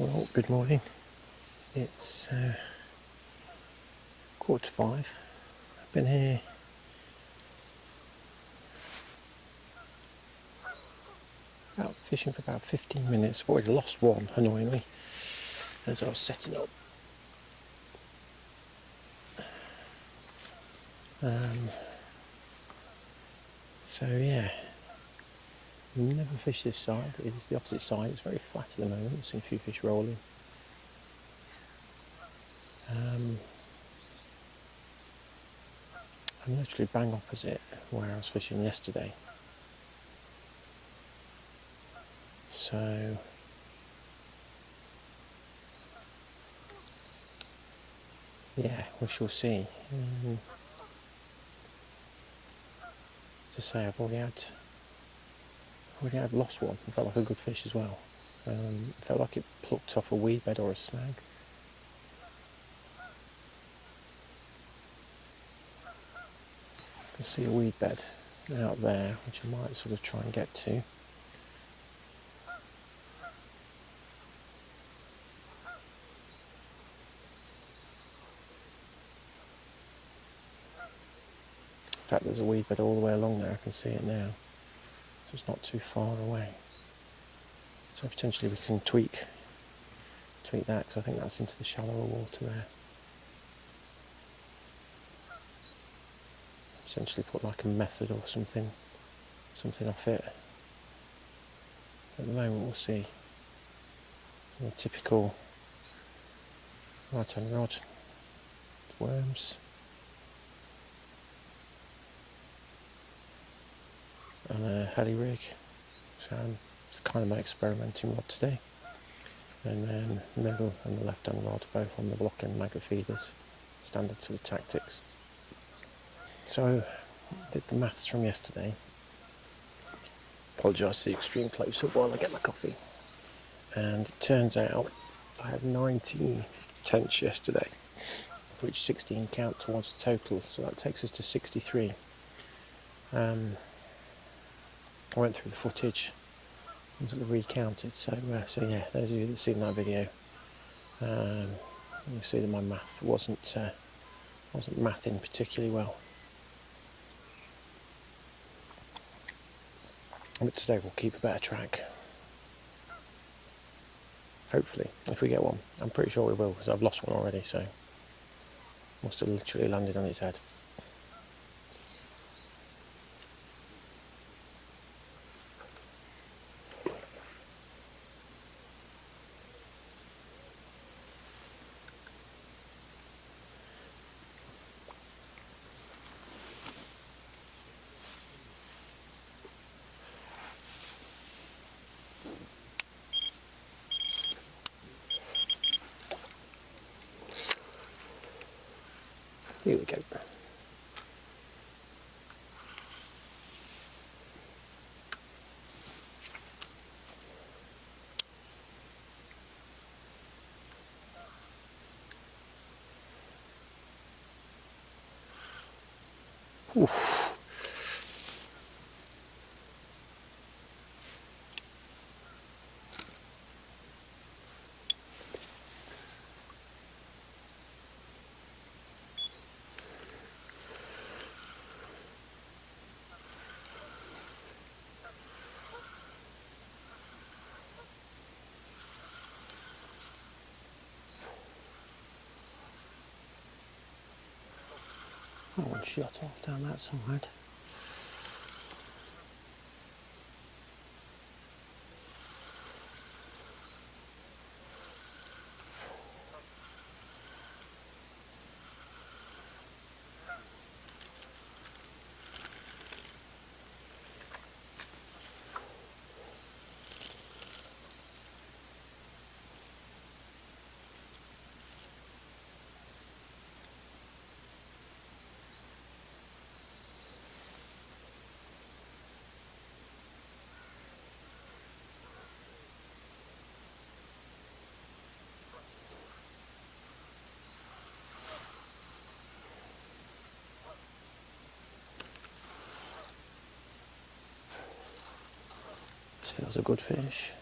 Well, good morning. It's 4:45. I've been here out fishing for about 15 minutes. I've already lost one, annoyingly, as I was setting up. So yeah, never fish this side. It's the opposite side. It's very flat at the moment. I've seen a few fish rolling. I'm literally bang opposite where I was fishing yesterday. So yeah, we shall see. To say, I've already had lost one. It felt like a good fish as well. It felt like it plucked off a weed bed or a snag. I can see a weed bed out there, which I might sort of try and get to. In fact, there's a weed bed all the way along there. I can see it now, so it's not too far away. So potentially we can tweak that, because I think that's into the shallower water there. Potentially put like a method or something off it. At the moment, we'll see. The typical right hand rod, worms, and a heli rig. So it's kind of my experimenting rod today. And then the middle and the left hand rod both on the block end maggot feeders, standard sort of tactics. So I did the maths from yesterday. Apologise for the extreme close up while I get my coffee. And it turns out I had 19 tench yesterday, which 16 count towards the total, so that takes us to 63. I went through the footage and sort of recounted, so yeah, those of you that have seen that video, you see that my math wasn't mathing particularly well. But today we'll keep a better track. Hopefully, if we get one. I'm pretty sure we will, because I've lost one already, so must have literally landed on its head. Here we go. Oof. That one shot off down that side. This feels a good fish.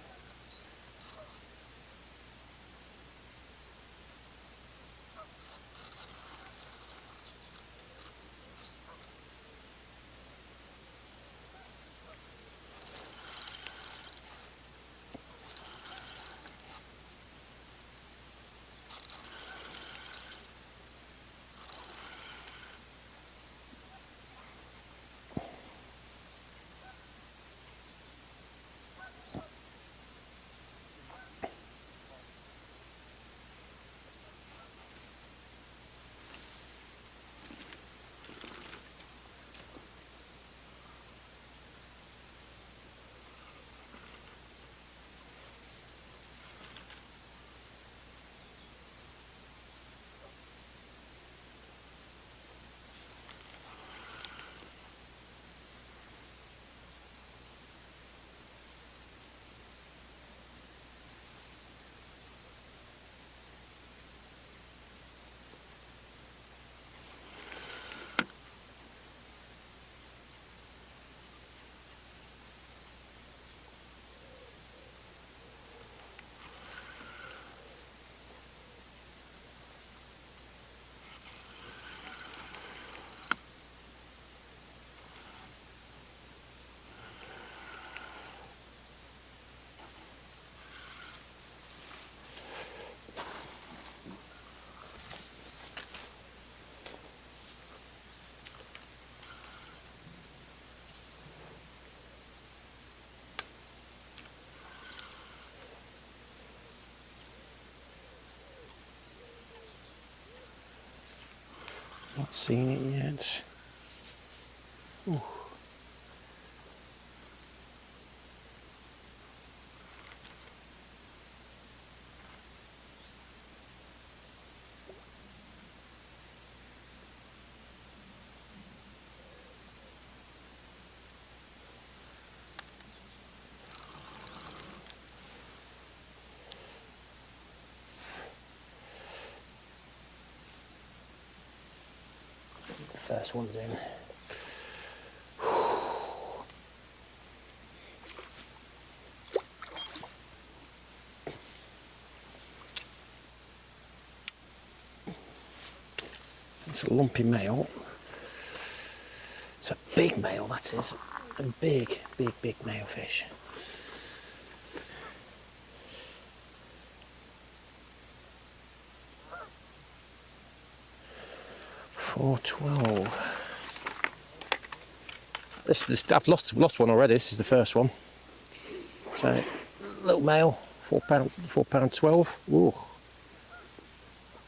Not seen it yet. Ooh. First one's in. It's a lumpy male. It's a big male, that is. A big male fish. $4.12. I've lost one already. This is the first one. So, little male, £4.12. Ooh.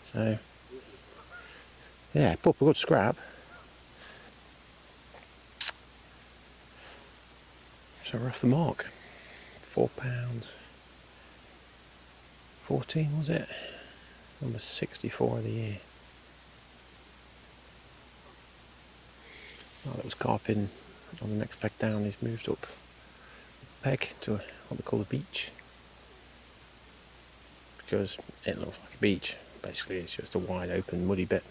So, yeah, put up a good scrap. So we're off the mark. £4.14 was it? Number 64 of the year. Oh, that was carping on the next peg down. He's moved up a peg to what they call a beach, because it looks like a beach. Basically, it's just a wide open muddy bit.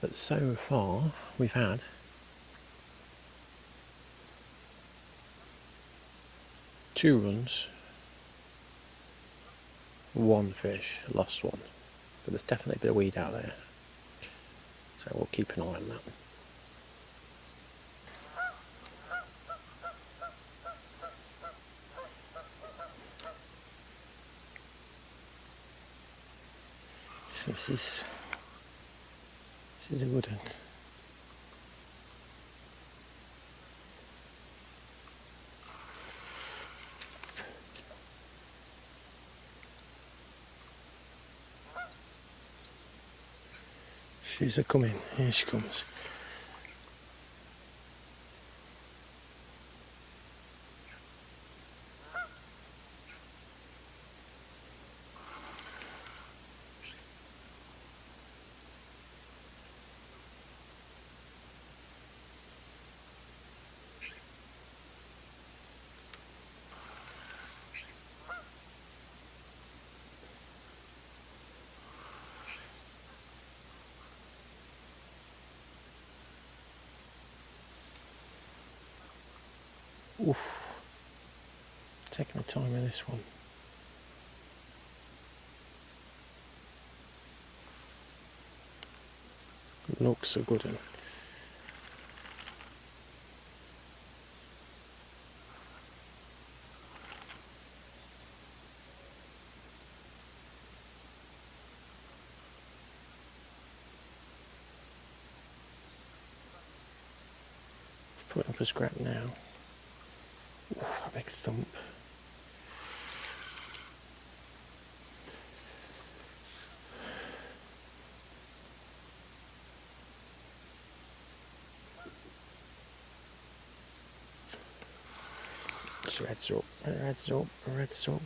But so far, we've had 2 runs, 1 fish, lost one. But there's definitely a bit of weed out there, so we'll keep an eye on that. This is a good one. She's a coming. Here she comes. Oof. Taking my time with this one. Looks a good one. Put up a scrap now. Oof, a big thump. Red's up, red's up, red's up.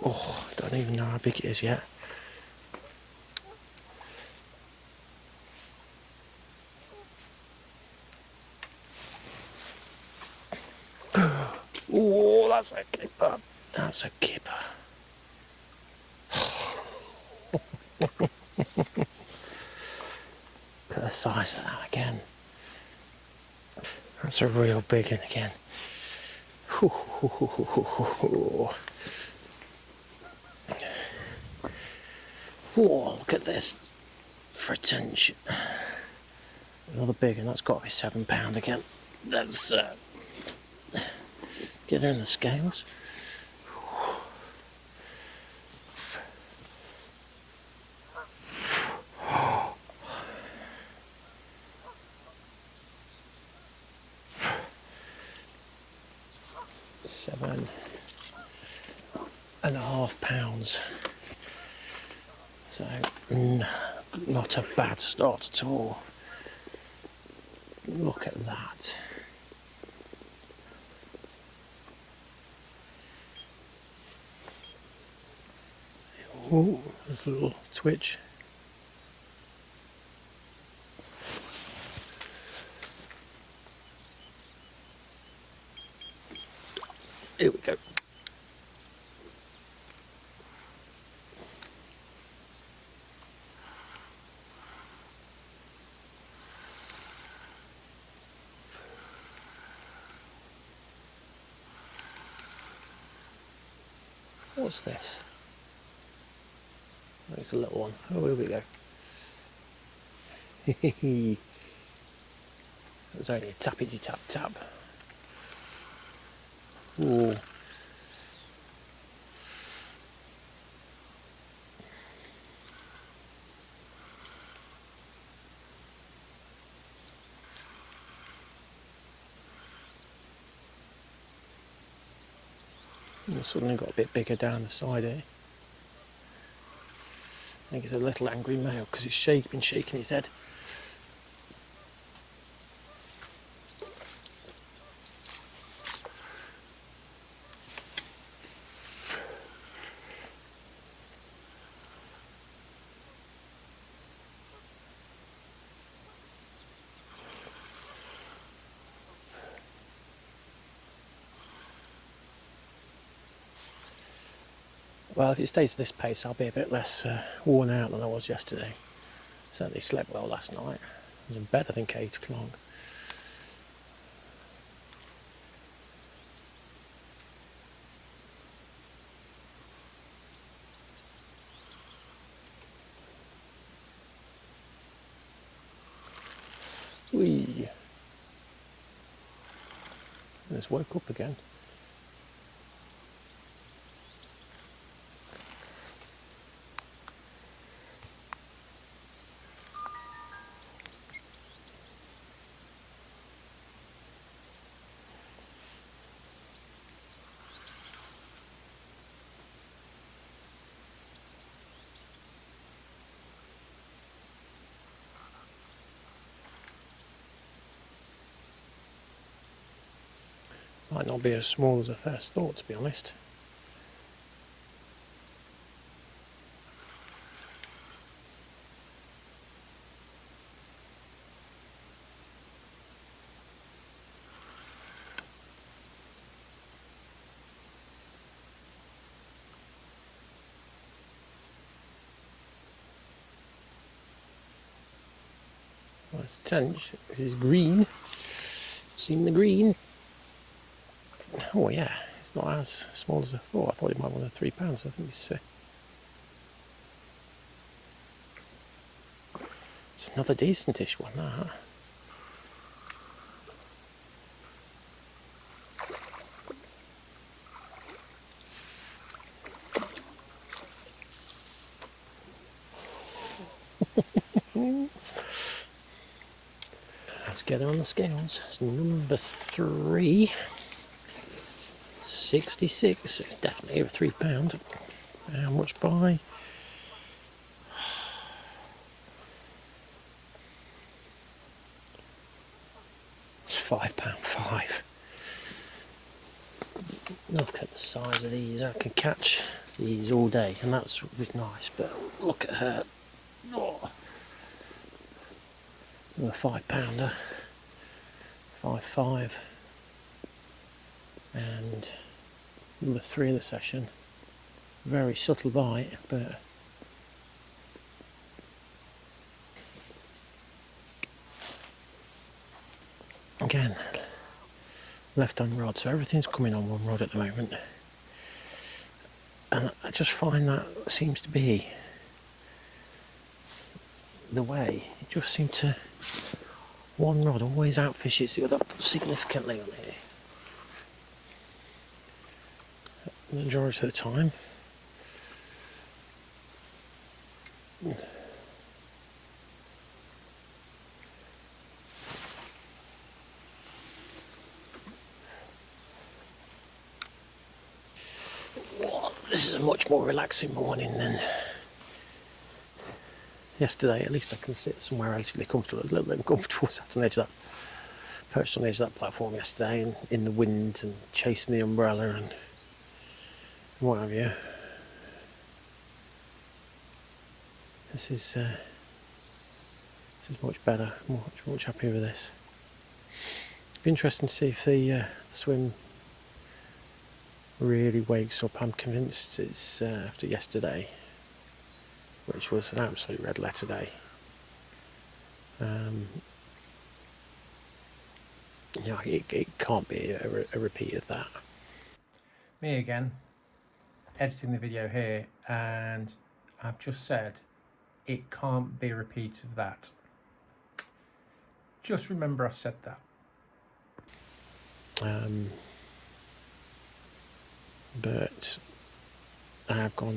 Oh, I don't even know how big it is yet. Oh, that's a keeper. That's a keeper. Look at the size of that again. That's a real big one again. Whoa, look at this for a tench. Another big one, that's got to be £7 again. Let's get her in the scales. £7.5. So not a bad start at all. Look at that. Oh, there's a little twitch. Here we go. What's this? Oh, it's a little one. Oh, here we go. It was only a tappity tap tap. Ooh. And suddenly got a bit bigger down the side here. I think it's a little angry male because he's been shaking his head. Well, if it stays at this pace, I'll be a bit less worn out than I was yesterday. Certainly slept well last night. I was in bed, I think, 8 o'clock. Whee! I just woke up again. Might not be as small as I first thought, to be honest. Well, it's Tench. This is green. Seen the green. Oh yeah, it's not as small as I thought. I thought it might want £3. I think it's another decentish one, that. Let's get it on the scales. It's number 3. 66. It's definitely over £3. How much by? It's £5.5. Look at the size of these. I can catch these all day, and that's really nice. But look at her. Oh. Another £5. 5.5. And number 3 of the session. Very subtle bite, but again, left on rod, so everything's coming on one rod at the moment, and I just find that seems to be the way. It just seems to, one rod always outfishes the other significantly on here, the majority of the time. This is a much more relaxing morning than yesterday. At least I can sit somewhere relatively comfortable, a little bit uncomfortable, sat on the edge of that, perched on the edge of that platform yesterday, and in the wind and chasing the umbrella and what have you. This is much better. Much happier with this. It'd be interesting to see if the swim really wakes up. I'm convinced it's after yesterday, which was an absolute red letter day. It can't be a repeat of that. Me again, editing the video here, and I've just said it can't be a repeat of that. Just remember I said that. But I've got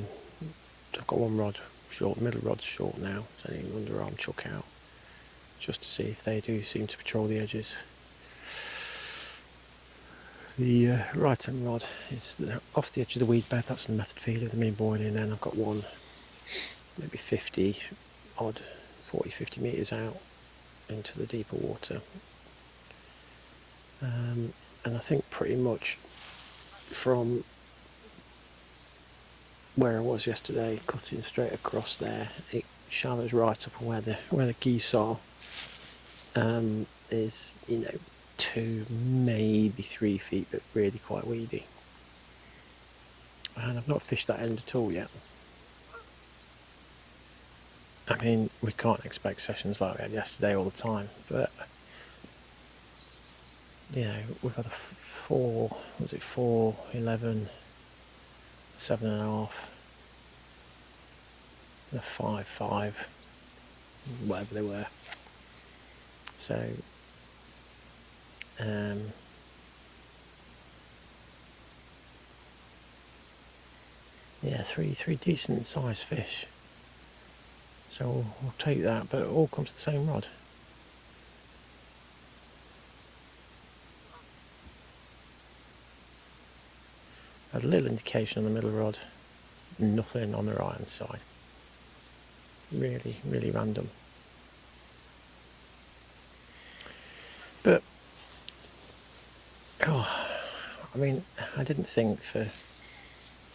one rod short, middle rod's short now, it's only an underarm chuck out, just to see if they do seem to patrol the edges. The right hand rod is off the edge of the weed bed, that's the method feeder, the main boiling, and then I've got one maybe 50 metres out into the deeper water. And I think pretty much from where I was yesterday, cutting straight across there, it shallows right up where the geese are. Is 2, maybe 3 feet, but really quite weedy. And I've not fished that end at all yet. I mean, we can't expect sessions like we had yesterday all the time, but we've had a 4, 11, 7.5, and a 5, whatever they were. So, three decent sized fish. So we'll take that, but it all comes to the same rod. A little indication on the middle rod, nothing on the right hand side. Really, really random. But, I mean, I didn't think for,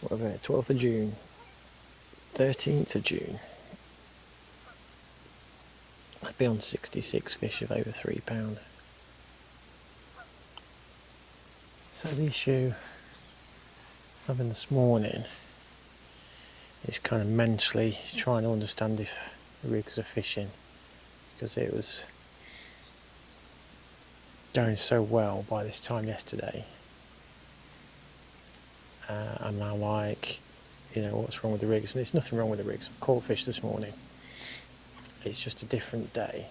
12th of June, 13th of June, I'd be on 66 fish of over £3. So the issue having this morning is kind of mentally trying to understand if the rigs are fishing, because it was going so well by this time yesterday. I'm now like, what's wrong with the rigs? And there's nothing wrong with the rigs. I've caught fish this morning. It's just a different day.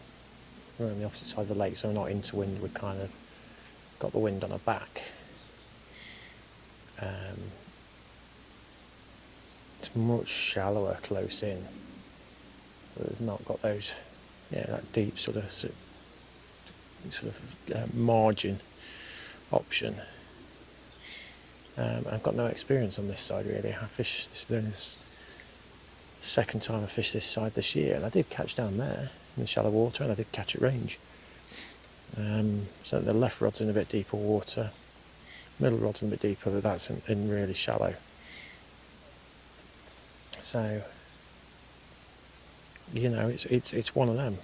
We're on the opposite side of the lake, so we're not into wind. We kind of got the wind on our back. It's much shallower close in. So there's not got those, that deep sort of margin option. I've got no experience on this side really. I fished this second time I fished this side this year, and I did catch down there in the shallow water, and I did catch at range. So the left rod's in a bit deeper water, middle rod's in a bit deeper, but that's in really shallow. So it's one of them.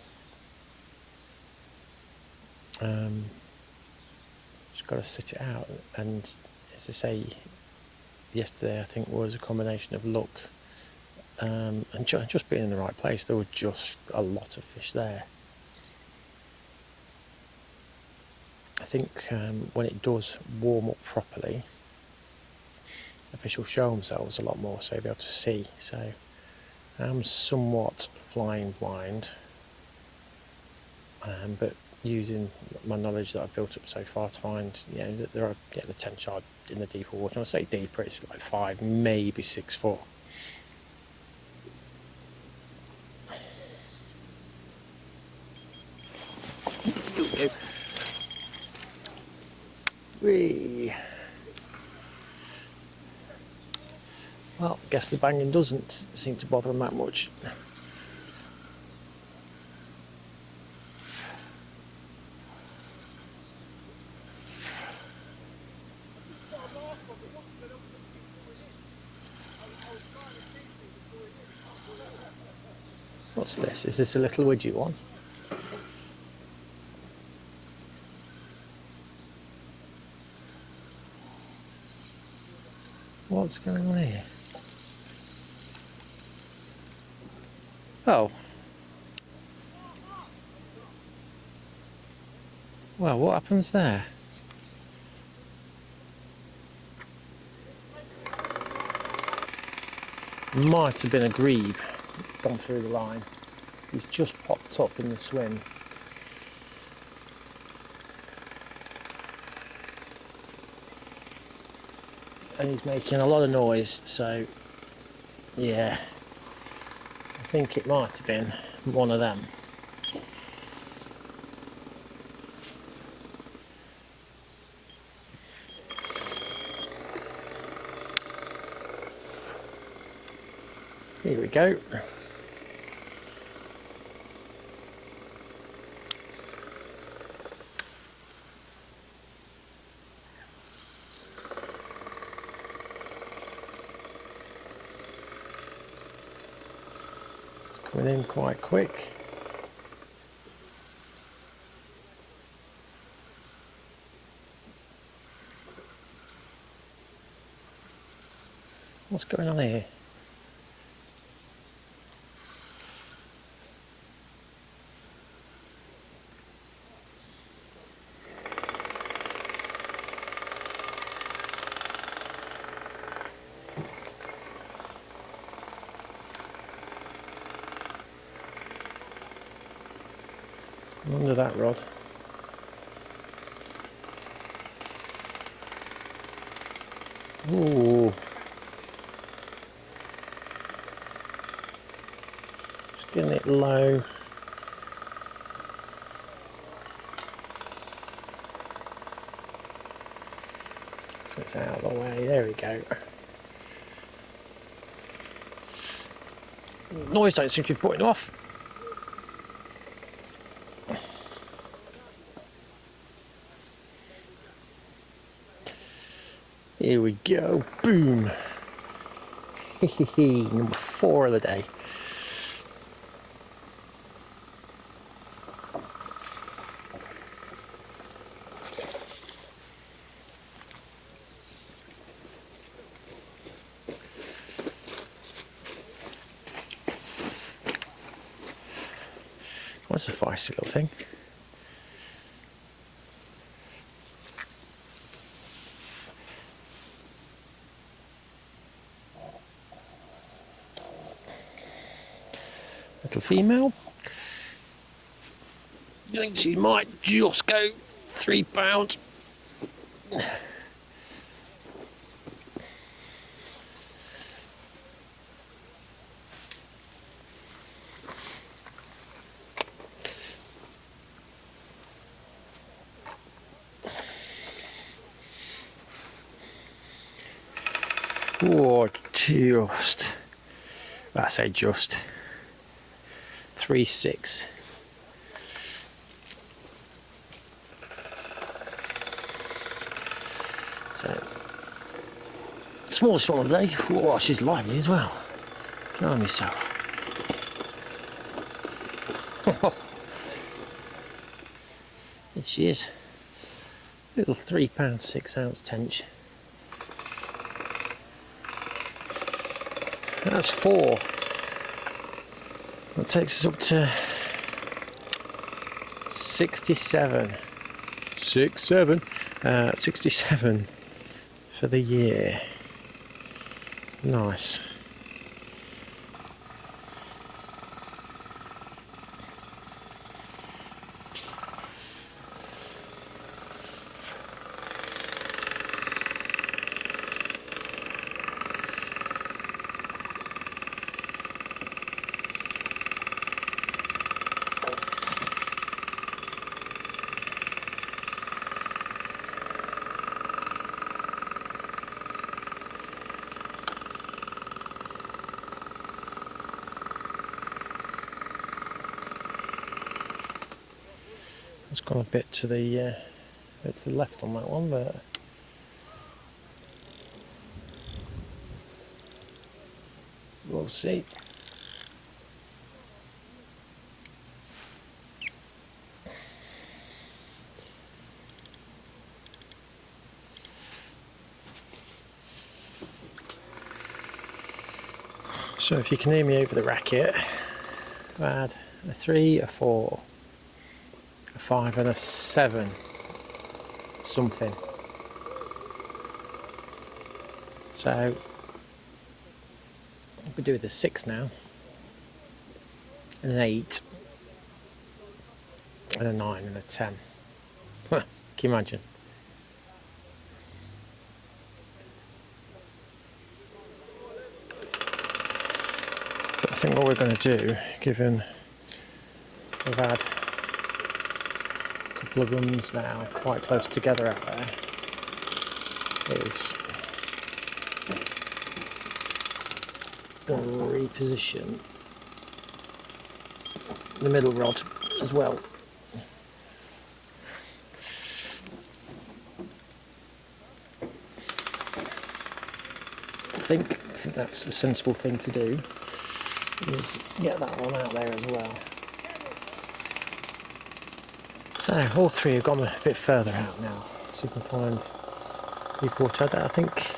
Just got to sit it out, and as I say, yesterday I think was a combination of luck and just being in the right place. There were just a lot of fish there. I think when it does warm up properly, the fish will show themselves a lot more, so you'll be able to see. So I'm somewhat flying blind, but using my knowledge that I've built up so far to find, that there are the Tench are in the deeper water. When I say deeper, it's like 5, maybe 6 foot. Well, I guess the banging doesn't seem to bother them that much. What's this? Is this a little widget one? What's going on here? Oh. Well, what happens there? Might have been a grebe gone through the line. He's just popped up in the swim. And he's making a lot of noise, so yeah, I think it might have been one of them. Here we go. It's coming in quite quick. What's going on here? Under that rod. Ooh. Just getting it low. So it's out of the way. There we go. Noise don't seem to be putting them off. Here we go, boom. Number 4 of the day. That's a feisty little thing. Little female. I think she might just go £3. Or just, I say just 3.6. So smallest one of the day. Oh, she's lively as well. Calm yourself. There she is. Little £3 6-ounce tench. That's 4. That takes us up to 67. 67 for the year. Nice. gone a bit to the left on that one, but we'll see. So if you can hear me over the racket, I've had a 3, a 4, a 5 and a 7 something. So we do with a 6 now, and an 8, and a 9 and a 10. Can you imagine? But I think what we're going to do, given we've had a couple of runs now quite close together out there, is reposition the middle rod as well. I think that's a sensible thing to do, is get that one out there as well. So all three have gone a bit further out now, so you can find people watch out. I think it's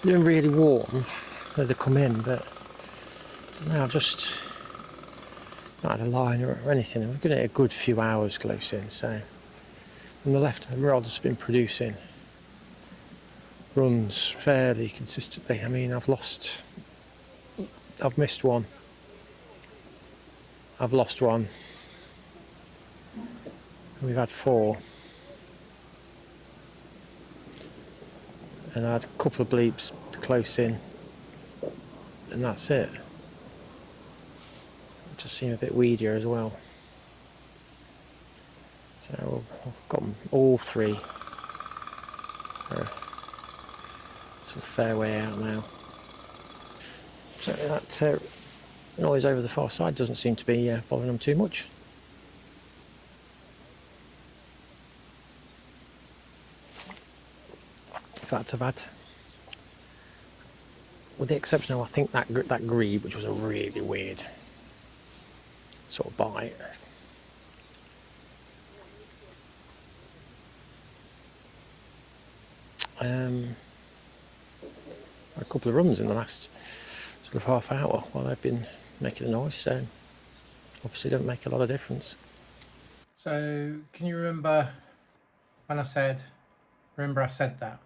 doing really warm as they come in, but I don't know, I've just not had a line or anything. We're getting a good few hours close in, so on the left the rod's been producing runs fairly consistently. I mean, I've missed one, I've lost one, and we've had 4, and I had a couple of bleeps close in, and that's it. It just seemed a bit weedier as well. So I've got them all 3. They're sort of fair way out now. So that noise over the far side doesn't seem to be bothering them too much. In fact, I've had, with the exception of I think that grebe, which was a really weird sort of bite. A couple of runs in the last sort of half hour while they've been making a noise, so obviously don't make a lot of difference. So can you remember when I said that?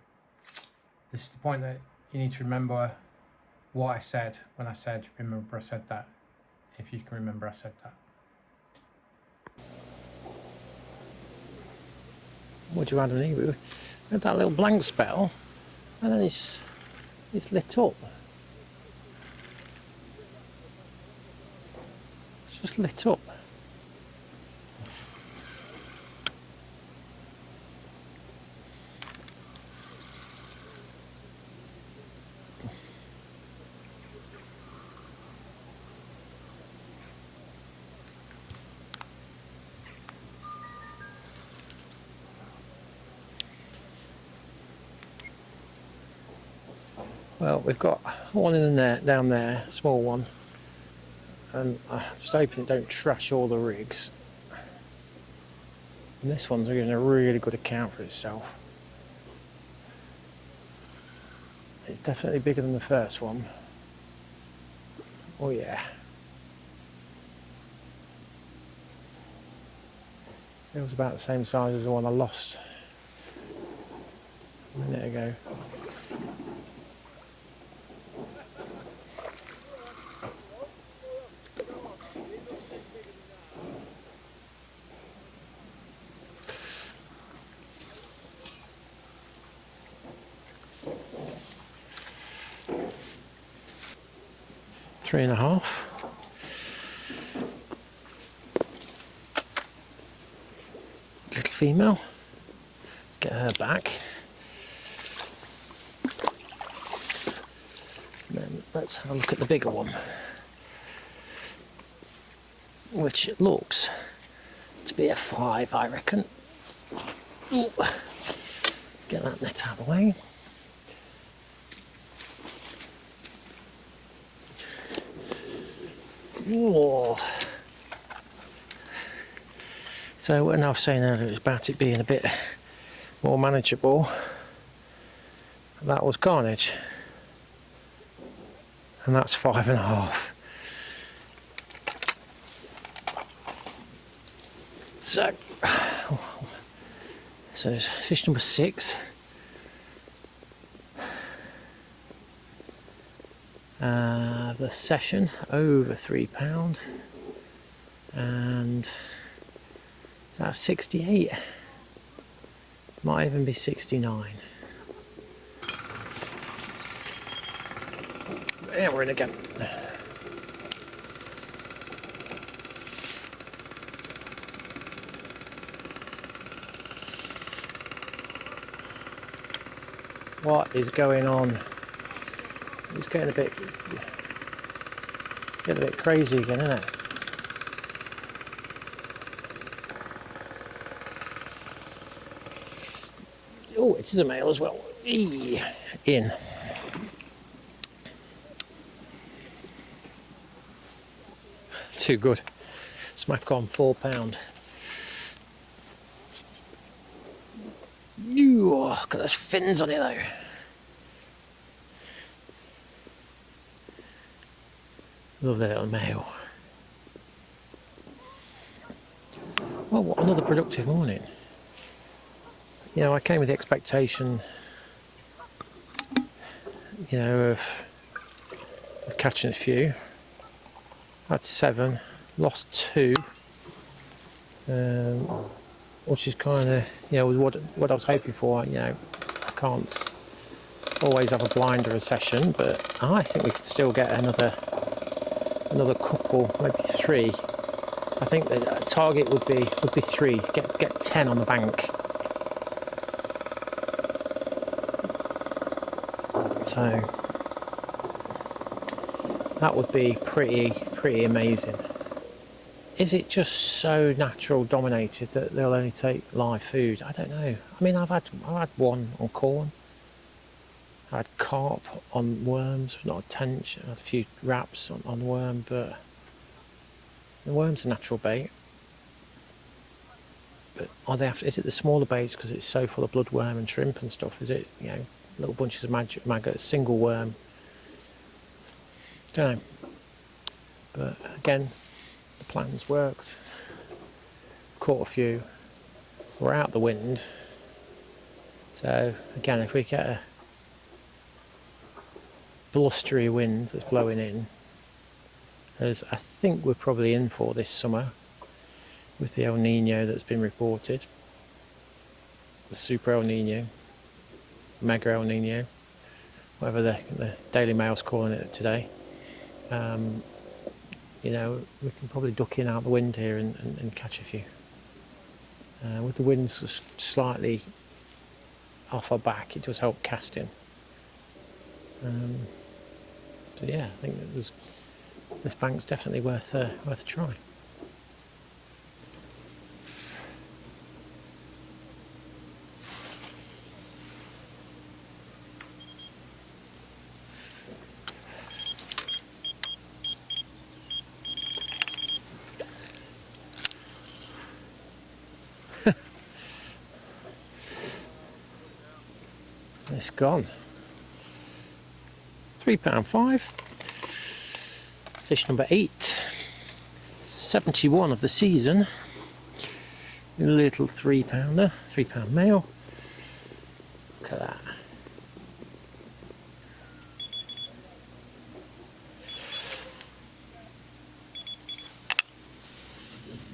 This is the point that you need to remember what I said when I said remember I said that, if you can remember I said that. What do you add in here? We had that little blank spell, and then it's lit up. It's just lit up. Well, we've got one in the net down there, a small one, and I'm just hoping it don't trash all the rigs. And this one's giving a really good account for itself. It's definitely bigger than the first one. Oh yeah. It was about the same size as the one I lost a minute ago. Three and a half. Little female. Get her back. And then let's have a look at the bigger one, which it looks to be a 5, I reckon. Ooh. Get that net out of the way. Ooh. So when I was saying earlier about it being a bit more manageable, that was carnage, and that's 5.5. So it's fish number 6. The session over £3, and that's 68. Might even be 69. Yeah, we're in again. What is going on? It's getting a bit crazy again, isn't it? Oh, it is a male as well. Eee. In. Too good. Smack on, £4. Oh, got those fins on it though. Lovely little male. Well, what another productive morning. You know, I came with the expectation, you know, of catching a few. Had 7, lost 2, which is kind of, you know, what I was hoping for. You know, I can't always have a blinder a session, but I think we could still get another couple, maybe 3. I think the target would be 3. Get 10 on the bank. So that would be pretty amazing. Is it just so natural dominated that they'll only take live food? I don't know. I mean, I've had one on corn. I had carp on worms, not a tench. I had a few wraps on worm, but the worm's a natural bait. But are they is it the smaller baits because it's so full of bloodworm and shrimp and stuff? Is it, you know, little bunches of maggots, single worm? Don't know. But again, the plans worked. Caught a few. We're out the wind. So again, if we get a blustery wind that's blowing in, as I think we're probably in for this summer with the El Nino that's been reported, the Super El Nino, Mega El Nino, whatever the Daily Mail's calling it today. You know, we can probably duck in out the wind here and catch a few. With the winds slightly off our back, it does help casting. So yeah, I think that this bank's definitely worth a try. It's gone. £3.5. Fish number 8. 71 of the season. A little £3-pounder, £3 male. Look at that.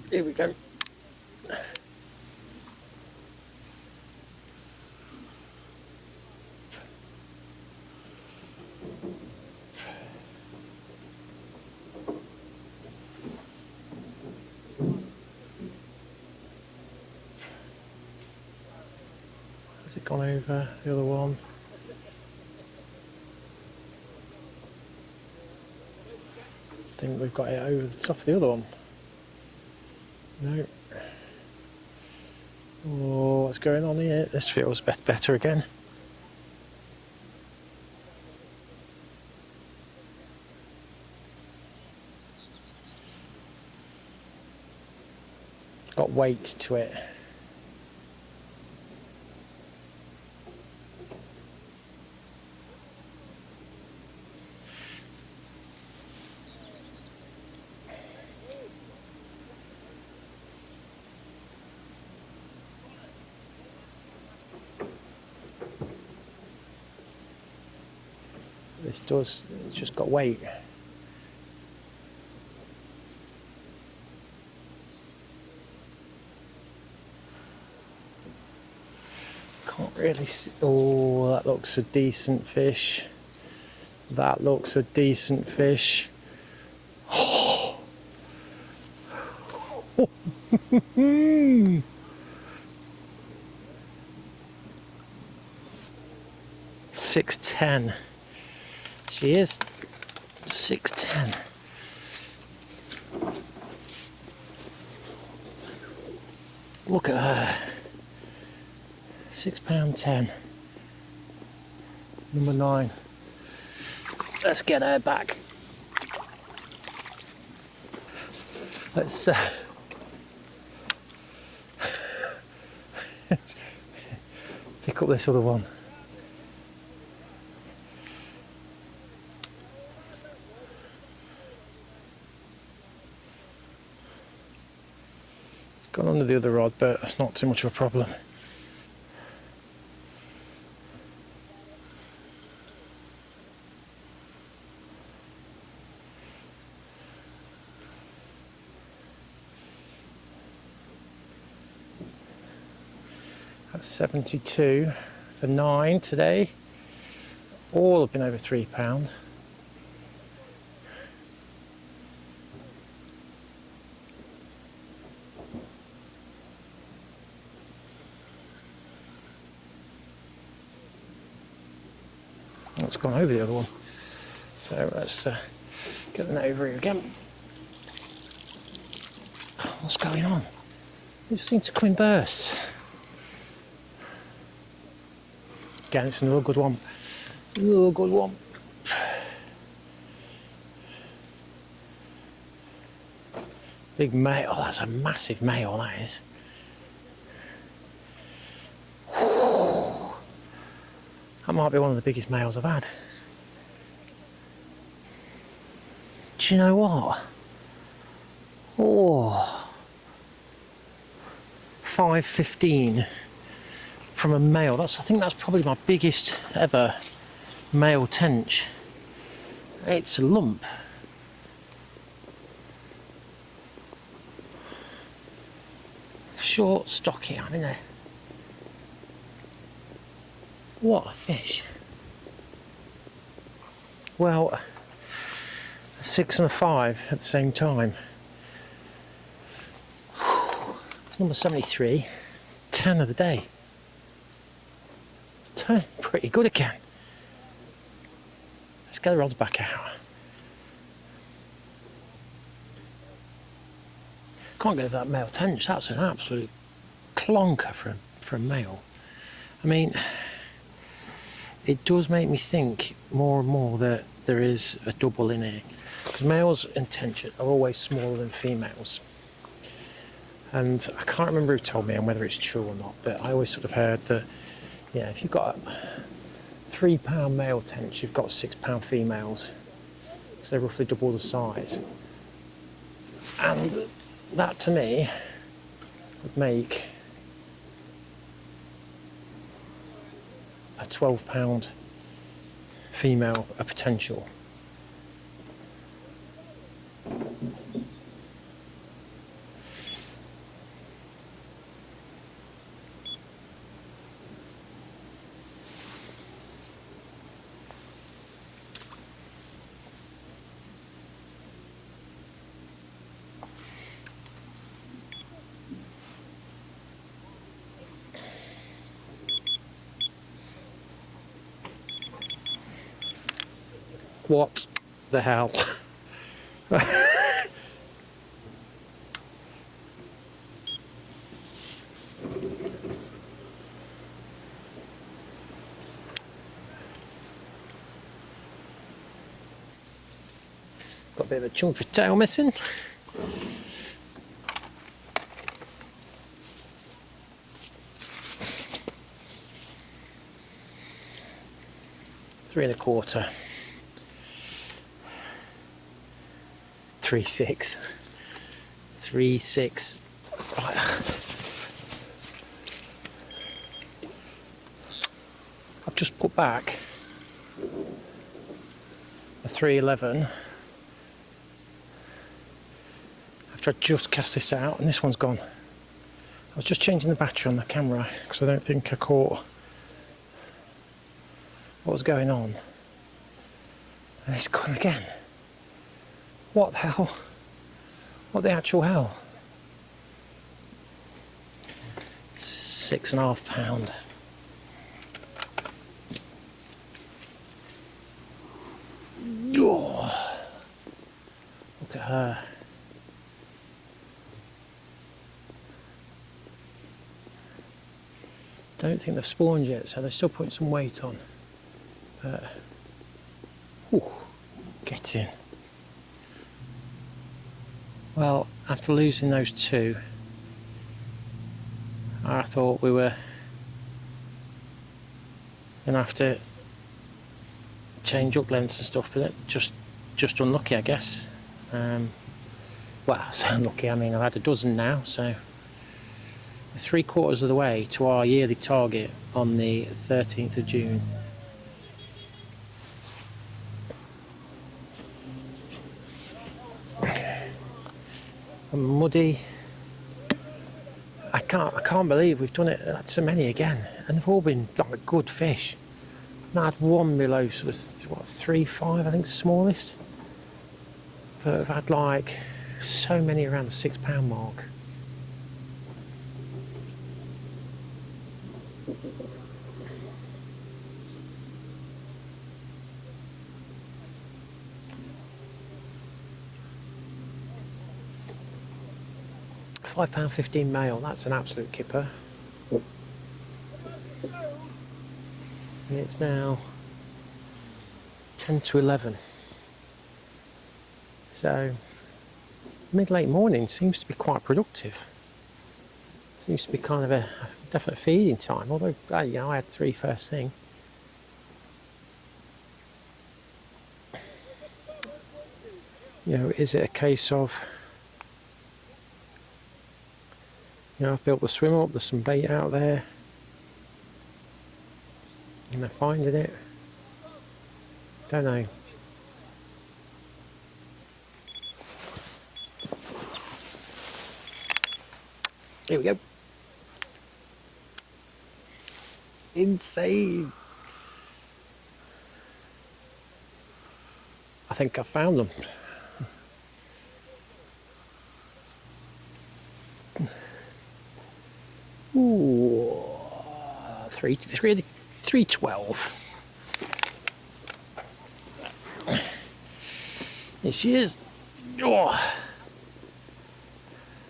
Here we go. Has it gone over the other one? I think we've got it over the top of the other one. No. Oh, what's going on here? This feels better again. Got weight to it. It's just got weight. Can't really see. Oh, that looks a decent fish. That looks a decent fish. Oh. 610. She is 610. Look at her. £6.10. Number 9. Let's get her back. Let's pick up this other one. It's gone under the other rod, but it's not too much of a problem. That's 72 for 9 today. All have been over £3. It's gone over the other one. So let's get the net over here again. What's going on? They just seem to come in bursts. Again, it's another good one. Another good one. Big male. Oh, that's a massive male, that is. That might be one of the biggest males I've had. Do you know what? Oh, 5.15 from a male. I think that's probably my biggest ever male tench. It's a lump. Short, stocky, I mean, what a fish. Well, a 6 and a 5 at the same time. It's number 73, 10 of the day. It's pretty good again. Let's get the rods back out. Can't go with that male tench. That's an absolute clonker for a male. I mean, it does make me think more and more that there is a double in here, because males in tench are always smaller than females. And I can't remember who told me and whether it's true or not, but I always sort of heard that, yeah, if you've got a £3 male tench, you've got £6 females, because they're roughly double the size. And that to me would make a £12 female a potential. What the hell? Got a bit of a chunky tail missing. Three and a quarter. 3.6. 3.6. I've just put back a 3.11 after I just cast this out, and this one's gone. I was just changing the battery on the camera because I don't think I caught what was going on, and it's gone again. What the hell? What the actual hell? £6.5. Oh, look at her. Don't think they've spawned yet, so they're still putting some weight on. Ooh, get in. Well, after losing those two, I thought we were going to have to change up lengths and stuff, but just unlucky, I guess. Well, so unlucky, I mean, I've had a dozen now, so we're 3/4 of the way to our yearly target on the 13th of June. Muddy. I can't believe we've done it so many again, and they've all been like good fish. Not had one below sort of what 3.5, I think, smallest, but I've had like so many around the £6 mark. £5.15 male, that's an absolute kipper. And it's now 10 to 11. So mid-late morning seems to be quite productive. Seems to be kind of a definite feeding time, although you know, I had 3 first thing. You know, is it a case of, you know, I've built the swim up, there's some bait out there, and they're finding it? Don't know. Here we go. Insane. I think I found them. Ooh, 312. Here she is. Oh.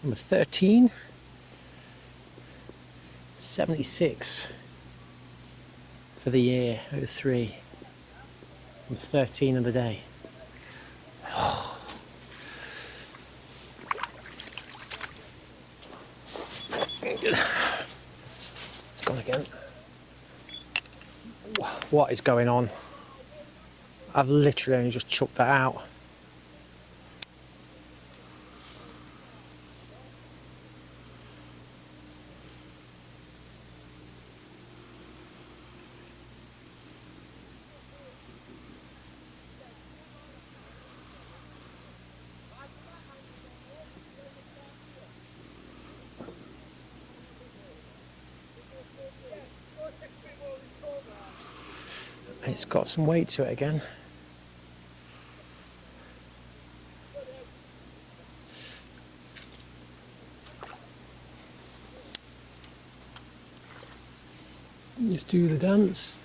Number 13. 76 for the year, over 3. Number 13 of the day. Oh. It's gone again. What is going on? I've literally only just chucked that out. It's got some weight to it again. Just do the dance.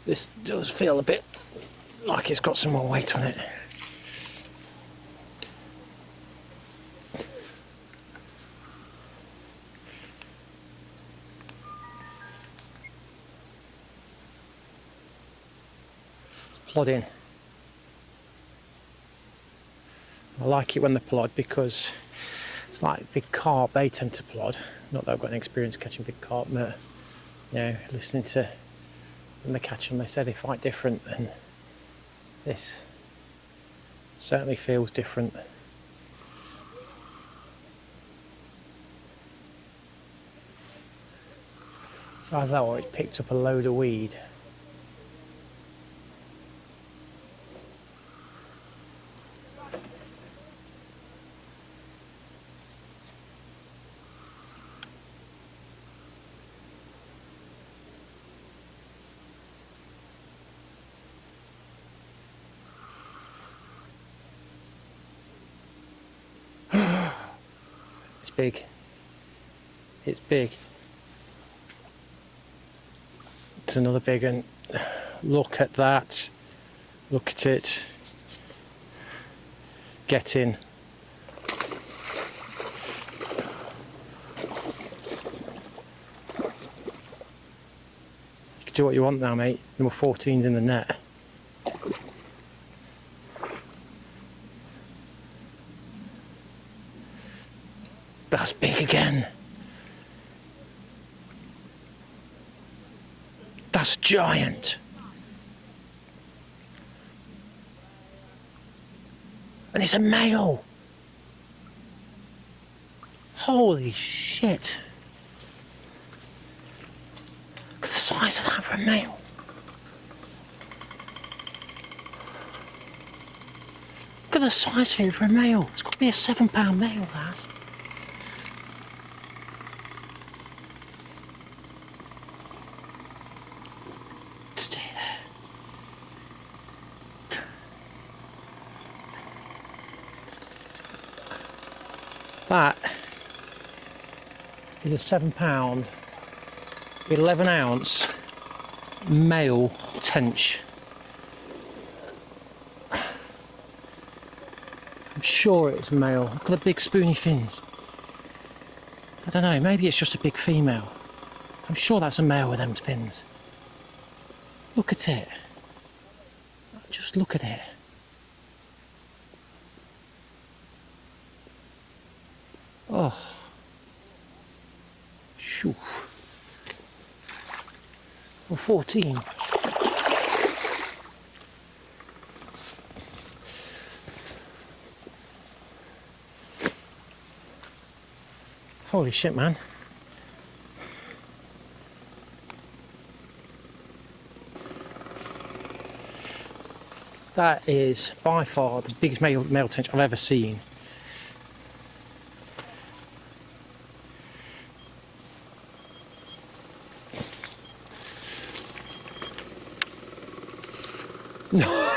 This does feel a bit like it's got some more weight on it. plodding. I like it when they plod because it's like big carp, they tend to plod. Not that I've got any experience catching big carp, but you know, listening to when they catch them, they say they fight different, and this certainly feels different. So either that or it picked up a load of weed. It's big. It's big. It's another big one. Look at that. Look at it. Get in. You can do what you want now, mate. Number 14's in the net. That's big again. That's giant. And it's a male. Holy shit. Look at the size of that for a male. Look at the size of it for a male. It's got to be a 7-pound male, that. That is a 7-pound, 11-ounce male tench. I'm sure it's male. Look at the big spoony fins. I don't know, maybe it's just a big female. I'm sure that's a male with them fins. Look at it. Just look at it. Oh, shoo. Well, 14. Holy shit, man. That is by far the biggest male tench I've ever seen. No,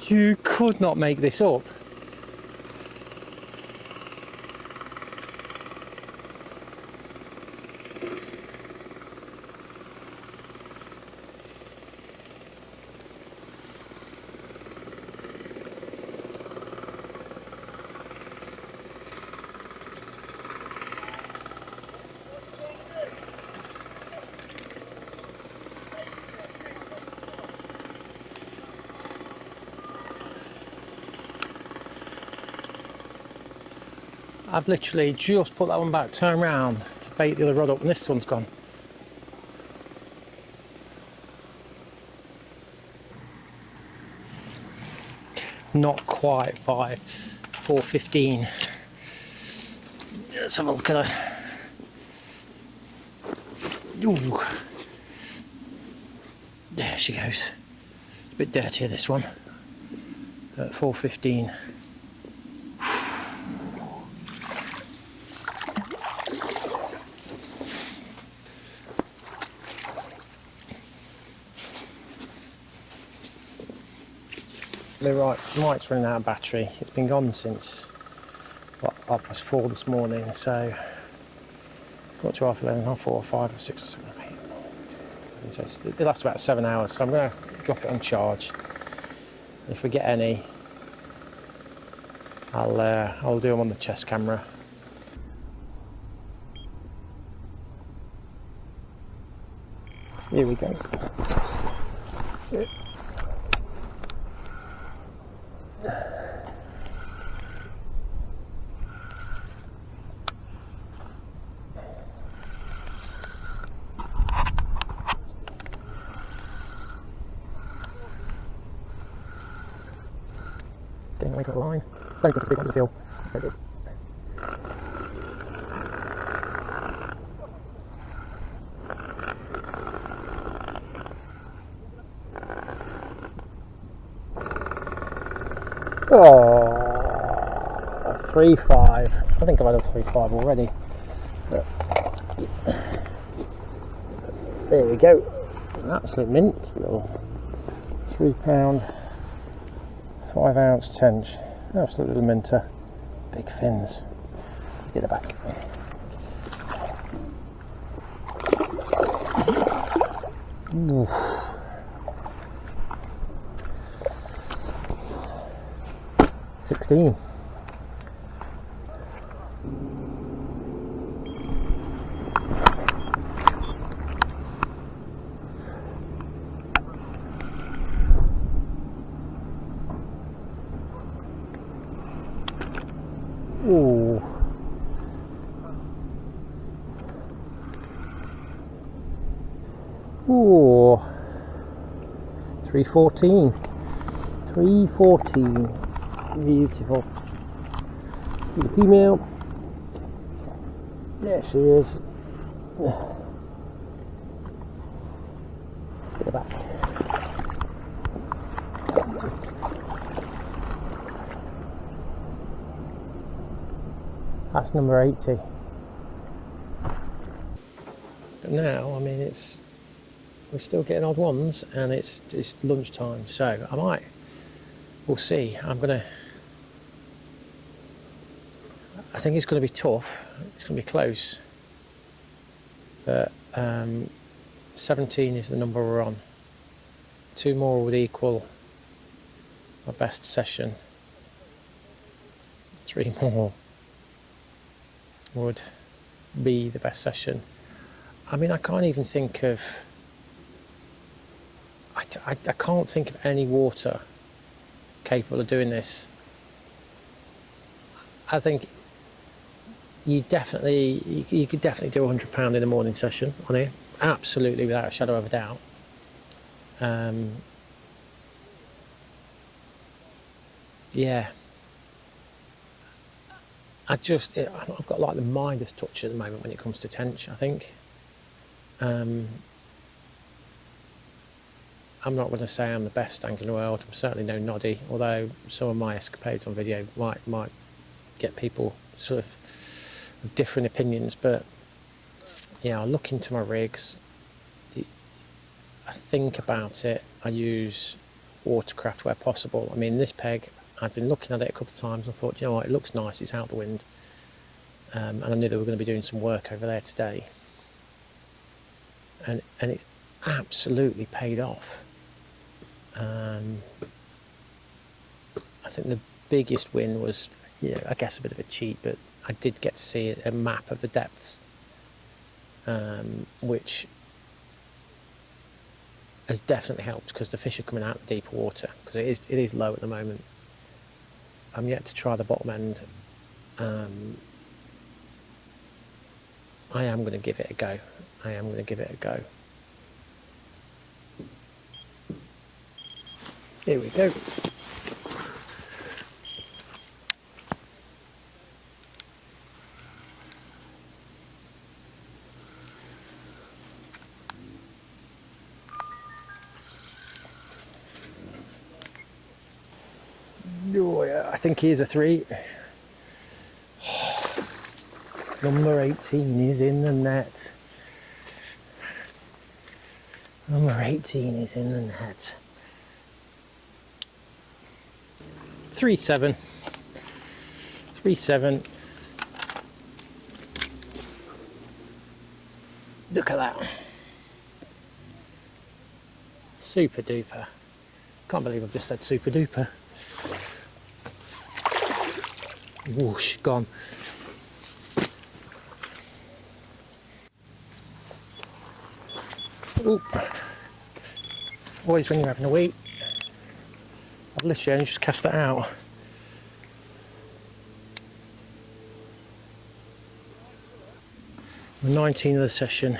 you could not make this up. I've literally just put that one back, turned around to bait the other rod up, and this one's gone. Not quite 4:15. Let's have a look at her. Ooh. There she goes. It's a bit dirtier, this one. At 4:15. The light's running out of battery. It's been gone since what, 4:30 this morning, so it's got to 11:30, 4 or 5 or 6 or 7 or 8. So it lasts about 7 hours, so I'm going to drop it on charge. If we get any, I'll do them on the chest camera. Here we go. Getting away to the line. Don't put a speed on the field. Very good. Oh, 3.5. I think I've had a 3.5 already. But there we go. An absolute mint. Little £3, 5 ounce tench. Absolute little minter. Big fins. Let's get it back. Ooh. $16. Ooh. Ooh. 314. 314. Beautiful. The female. There she is. Let's get her back. That's number 80. But now, I mean, we're still getting odd ones, and it's lunchtime, so we'll see. I think it's going to be tough. It's going to be close. But 17 is the number we're on. 2 more would equal my best session. 3 more would be the best session. I mean, I can't even think of... I can't think of any water capable of doing this. I think you could definitely do £100 in a morning session on here, absolutely, without a shadow of a doubt. Yeah, I've got like the Midas touch at the moment when it comes to tench, I think. I'm not going to say I'm the best angler in the world. I'm certainly no noddy, although some of my escapades on video might get people sort of with different opinions. But yeah, I look into my rigs, I think about it, I use watercraft where possible. I mean, this peg, I've been looking at it a couple of times and I thought, you know what, it looks nice, it's out the wind. And I knew they were going to be doing some work over there today. And it's absolutely paid off. I think the biggest win was, I guess a bit of a cheat, but I did get to see a map of the depths, which has definitely helped because the fish are coming out of the deeper water, because it is low at the moment. I'm yet to try the bottom end. I am going to give it a go. Here we go. Oh yeah, I think here's a 3. Number 18 is in the net. Number 18 is in the net. 3.7. 3.7. Look at that. Super duper. Can't believe I've just said super duper. Whoosh, gone. Oop. Always when you're having a wee. I've literally only just cast that out. We're 19 of the session.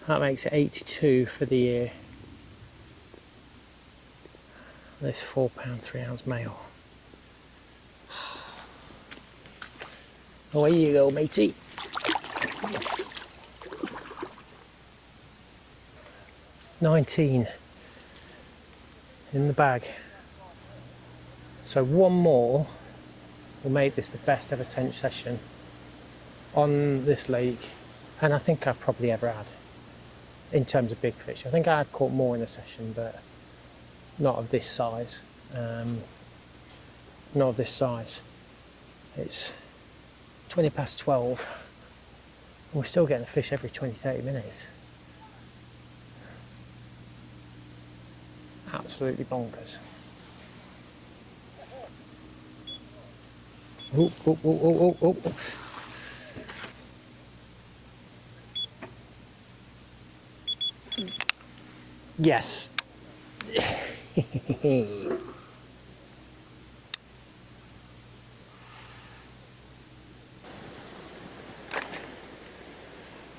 That makes it 82 for the year. This £4 3oz male. Away you go, matey. $19 in the bag. So one more will make this the best ever tench session on this lake, and I think I've probably ever had in terms of big fish. I think I've caught more in a session, but not of this size. Not of this size. It's 20 past 12 and we're still getting a fish every 20-30 minutes. Absolutely bonkers. Oh, oh, oh, oh, oh, oh. Yes.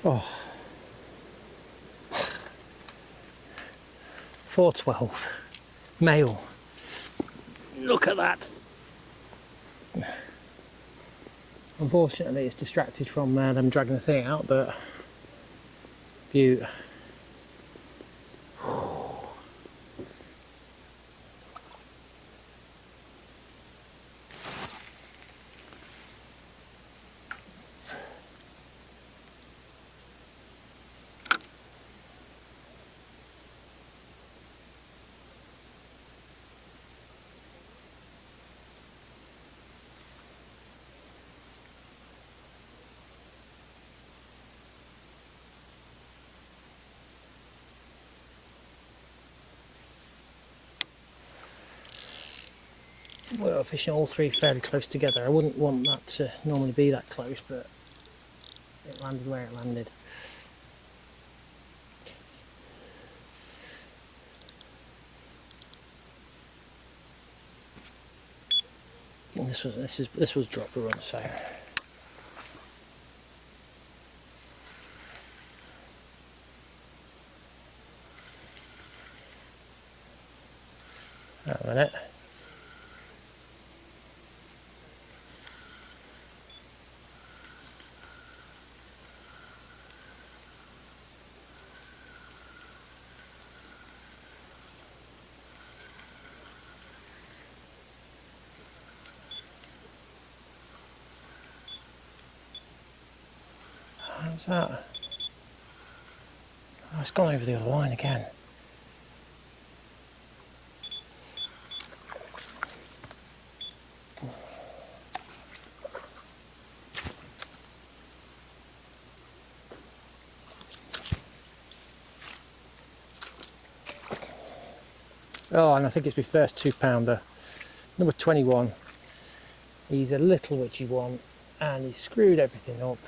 Oh. 412 male. Look at that. Unfortunately it's distracted from them dragging the thing out, but beaut. We're fishing all three fairly close together. I wouldn't want that to normally be that close, but it landed where it landed. And this was drop run, so a minute. How's that? Oh, it's gone over the other line again. Oh, and I think it's my first 2-pounder. Number 21. He's a little witchy one, and he's screwed everything up.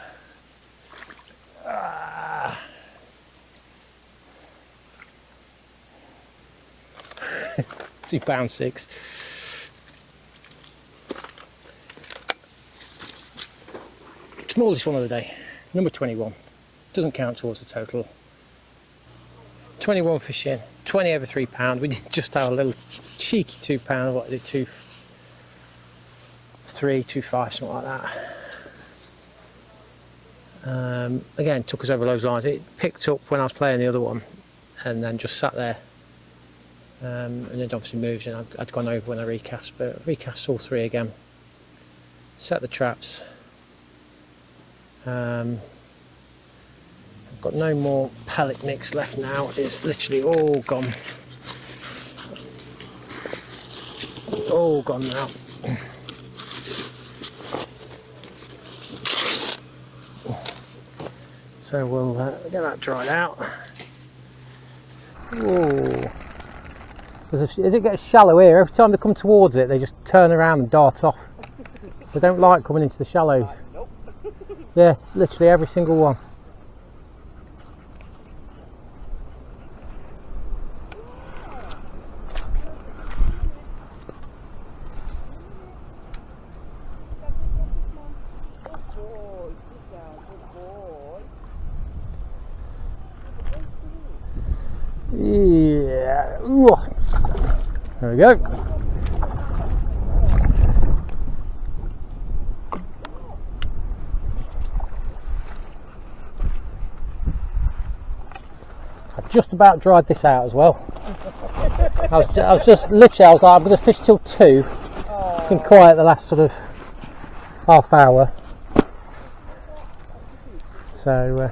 £2.6. Smallest one of the day. Number 21. Doesn't count towards the total. 21 fish in, 20 over £3. We did just have a little cheeky 2-pounder, what did it, 2.3, 2.5, something like that. Again, took us over those lines. It picked up when I was playing the other one and then just sat there. And it obviously moved, and I'd gone over when I recast, but recast all three again. Set the traps. I've got no more pellet nicks left now. It's literally all gone. All gone now. So we'll get that dried out. Ooh. As it gets shallow here, every time they come towards it, they just turn around and dart off. They don't like coming into the shallows. Nope. Yeah, literally every single one. Yeah. Ooh. There we go. I've just about dried this out as well. I was just literally, I was like, I'm going to fish till 2. It's been quiet the last sort of half hour. So,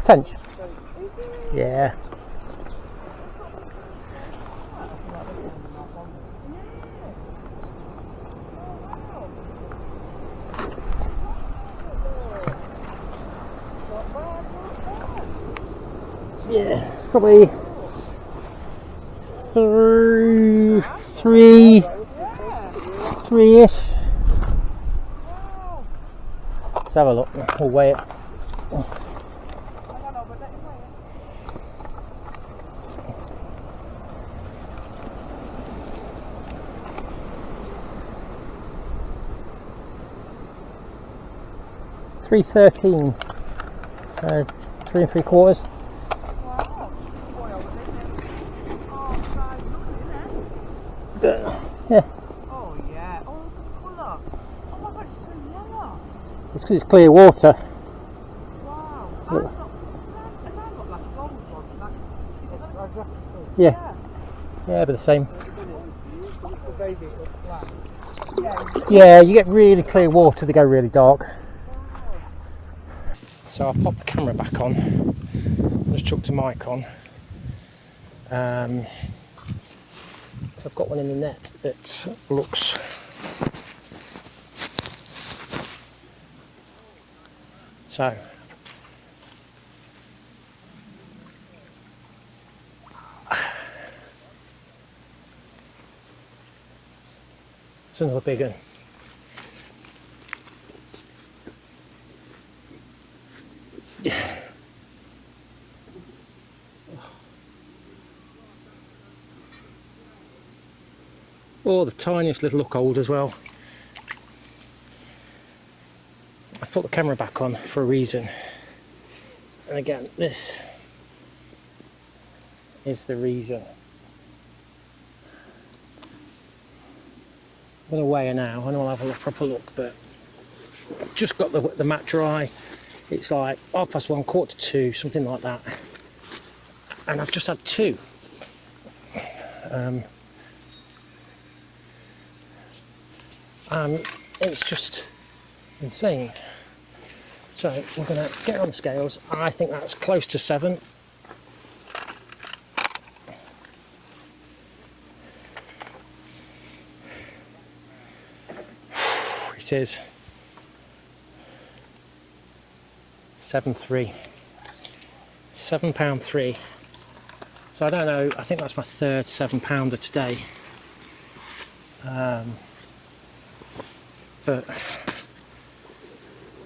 Tench. Yeah. Yeah, probably three-ish. Let's have a look. We'll weigh it. $3.13. 3 3/4. Yeah. Oh yeah. Oh, look at the colour. Oh my god, it's so yellow. It's because it's clear water. Wow. Look. Has that got like a gold one? Like, is it like exactly the same? Yeah. Yeah, but the same. The baby was black. Yeah, you get really clear water, they go really dark. So I've popped the camera back on. Just chucked a mic on. So I've got one in the net that looks so. It's another big one. Oh, the tiniest little look old as well. I put the camera back on for a reason. And again, this is the reason. I'm going to weigh her now and I'll have a proper look, but I've just got the mat dry. It's like 1:30, 1:45, something like that. And I've just had 2. And it's just insane. So we're going to get on the scales. I think that's close to 7. It is 7.3. £7.3. So I don't know, I think that's my 3rd 7-pounder today. But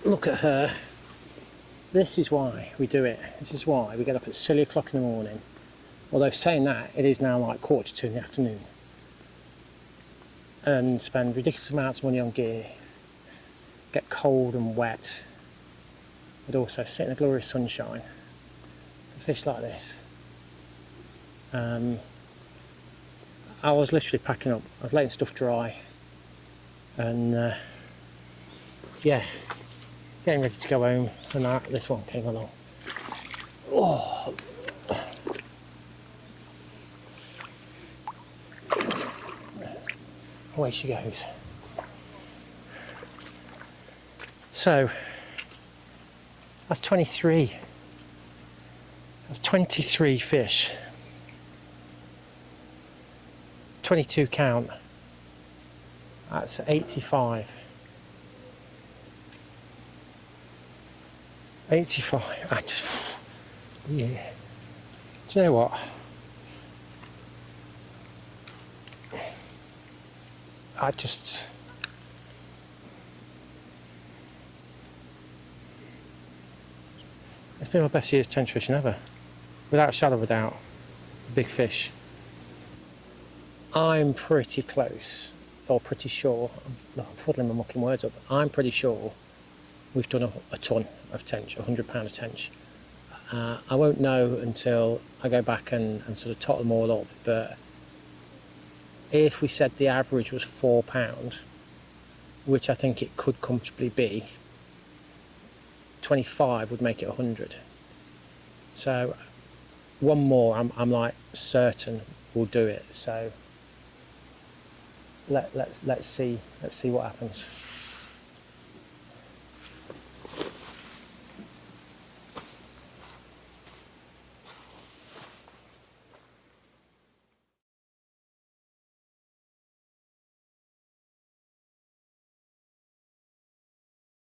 look at her. This is why we do it. This is why we get up at silly o'clock in the morning. Although saying that, it is now like 1:45 in the afternoon. And spend ridiculous amounts of money on gear. Get cold and wet. But also sit in the glorious sunshine. For fish like this. I was literally packing up. I was letting stuff dry. And yeah, getting ready to go home, and this one came along. Oh, away she goes. So that's 23. That's 23 fish. 22 count. That's 85. 85. I just, yeah. Do you know what? I just... It's been my best year's tench fishing ever. Without a shadow of a doubt. Big fish. I'm pretty close, or pretty sure, I'm fuddling my mucking words up, I'm pretty sure we've done a ton of tench, £100 of tench. I won't know until I go back and sort of tot them all up, but if we said the average was £4, which I think it could comfortably be, 25 would make it 100. So one more, I'm like certain we'll do it. So let's see what happens.